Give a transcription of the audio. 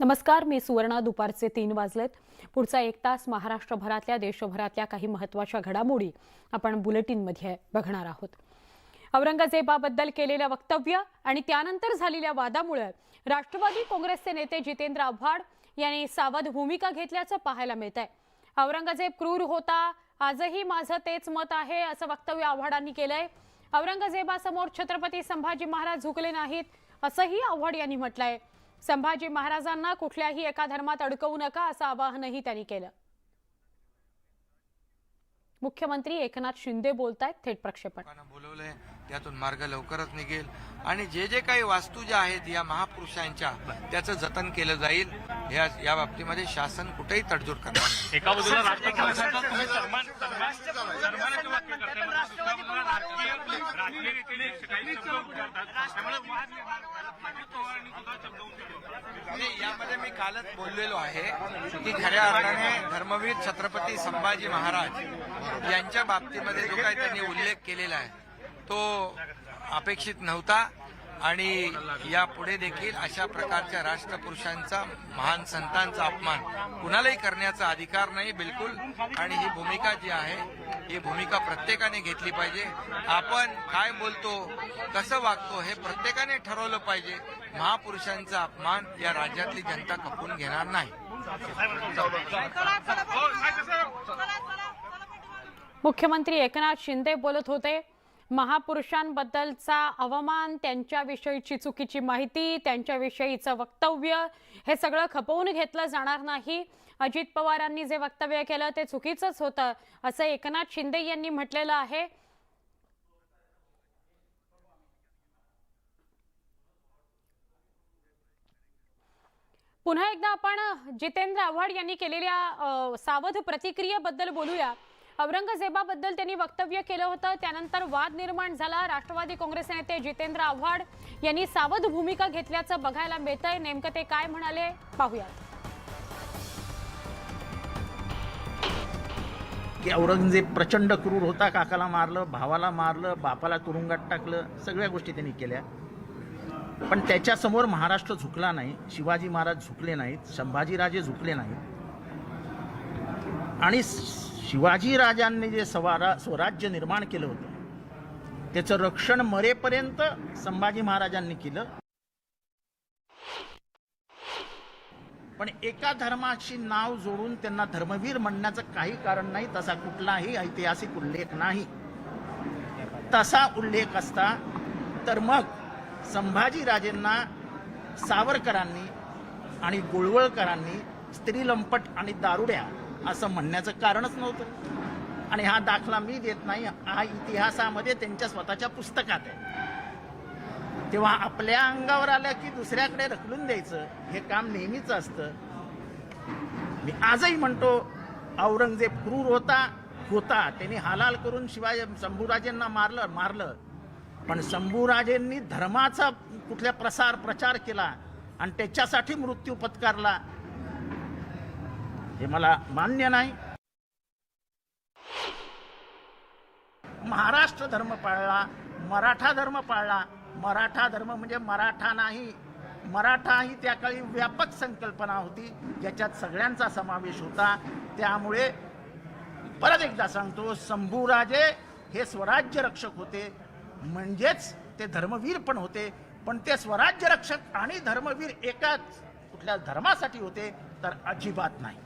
नमस्कार, मी सुवर्णा. दुपारचे 3 वाजलेत. पुढचा 1 तास महाराष्ट्रभरातल्या देशभरातल्या काही महत्त्वाच्या घडामोडी आपण बुलेटिनमध्ये बघणार आहोत. औरंगजेबाबद्दल केलेलं वक्तव्य आणि त्यानंतर झालेल्या वादामुळे राष्ट्रवादी काँग्रेसचे नेते जितेंद्र आव्हाड यांनी सावध भूमिका घेतल्याचं पाहायला मिळतंय. औरंगजेब क्रूर होता, आजही माझं तेच मत आहे, असं वक्तव्य आव्हाडांनी केलंय. औरंगजेबासमोर छत्रपती संभाजी महाराज झुकले नाहीत, असंही आव्हाड यांनी म्हटलंय. संभाजी महाराजांना कुठल्याही एका धर्मात अडकवू नका, असं आवाहनही त्यांनी केलं. मुख्यमंत्री एकनाथ शिंदे बोलतायत. थेट प्रक्षेपण. बोलवलंय त्यातून मार्ग लवकरच निघेल आणि जे काही वास्तू ज्या आहेत या महापुरुषांच्या त्याचं जतन केलं जाईल. या बाबतीमध्ये शासन कुठेही तडजोड करणार नाही. एका बाजूला यामध्ये मी कालच बोललेलो आहे की खऱ्या अर्थाने धर्मवीर छत्रपती संभाजी महाराज यांच्या बाबतीमध्ये जो काही त्यांनी उल्लेख केलेला आहे तो अपेक्षित नव्हता आणि यापुढे देखील अशा प्रकारच्या राष्ट्रपुरुषांचा, महान संतांचा अपमान कुणालाही करण्याचा अधिकार नाही बिलकुल. आणि ही भूमिका जी आहे ही भूमिका प्रत्येकाने घेतली पाहिजे. आपण काय बोलतो, कसं वागतो हे प्रत्येकाने ठरवलं पाहिजे. महापुरुषांचा अपमान या राज्यातली जनता खपवून घेणार नाही. मुख्यमंत्री एकनाथ शिंदे बोलत होते. महापुरुषांबद्दलचा अवमान, त्यांच्याविषयीची चुकीची माहिती, त्यांच्याविषयीचं वक्तव्य हे सगळं खपवून घेतलं जाणार नाही. अजित पवारांनी जे वक्तव्य केलं ते चुकीचंच होतं, असं एकनाथ शिंदे यांनी म्हटलेलं आहे. पुन्हा एकदा आपण जितेंद्र आव्हाड यांनी केलेल्या सावध प्रतिक्रियेबद्दल बोलूया. औरंगजेबाबद्दल त्यांनी वक्तव्य केलं होतं, त्यानंतर वाद निर्माण झाला. राष्ट्रवादी काँग्रेस नेते जितेंद्र आव्हाड यांनी सावध भूमिका घेतल्याचं बघायला मिळतंय. नेमकं ते काय म्हणाले पाहूयात. की औरंगजेब प्रचंड क्रूर होता, काकाला मारलं, भावाला मारलं, बापाला तुरुंगात टाकलं, सगळ्या गोष्टी त्यांनी केल्या. पण त्याच्यासमोर महाराष्ट्र झुकला नाही, शिवाजी महाराज झुकले नाहीत, संभाजीराजे झुकले नाहीत. आणि शिवाजी राजांनी जे स्वराज्य निर्माण केलं होतं त्याचं रक्षण मरेपर्यंत संभाजी महाराजांनी केलं. पण एका धर्माशी नाव जोडून त्यांना धर्मवीर म्हणण्याचं काही कारण नाही. तसा कुठलाही ऐतिहासिक उल्लेख नाही. तसा उल्लेख असता तर मग संभाजीराजेंना सावरकरांनी आणि गोळवळकरांनी स्त्रीलंपट आणि दारुड्या असं म्हणण्याचं कारणच नव्हतं. आणि हा दाखला मी देत नाही, हा इतिहासामध्ये त्यांच्या स्वतःच्या पुस्तकात आहे. तेव्हा आपल्या अंगावर आलं की दुसऱ्याकडे ढकलून द्यायचं हे काम नेहमीच असतं. मी आजही म्हणतो औरंगजेब क्रूर होता त्यांनी हालाल करून शंभूराजेंना मारलं. पण शंभूराजेंनी धर्माचा कुठल्या प्रचार केला आणि त्याच्यासाठी मृत्यू पत्कारला हे मला मान्य नाही. महाराष्ट्र धर्म पाळला, मराठा धर्म पाळला. मराठा धर्म म्हणजे मराठा नाही, मराठा ही त्या काळी व्यापक संकल्पना होती ज्याच्यात सगळ्यांचा समावेश होता. त्यामुळे परत एकदा सांगतो, शंभूराजे हे स्वराज्य रक्षक होते, म्हणजेच ते धर्मवीर पण होते. पण ते स्वराज्य रक्षक आणि धर्मवीर एकाच कुठल्या धर्मासाठी होते तर अजिबात नाही.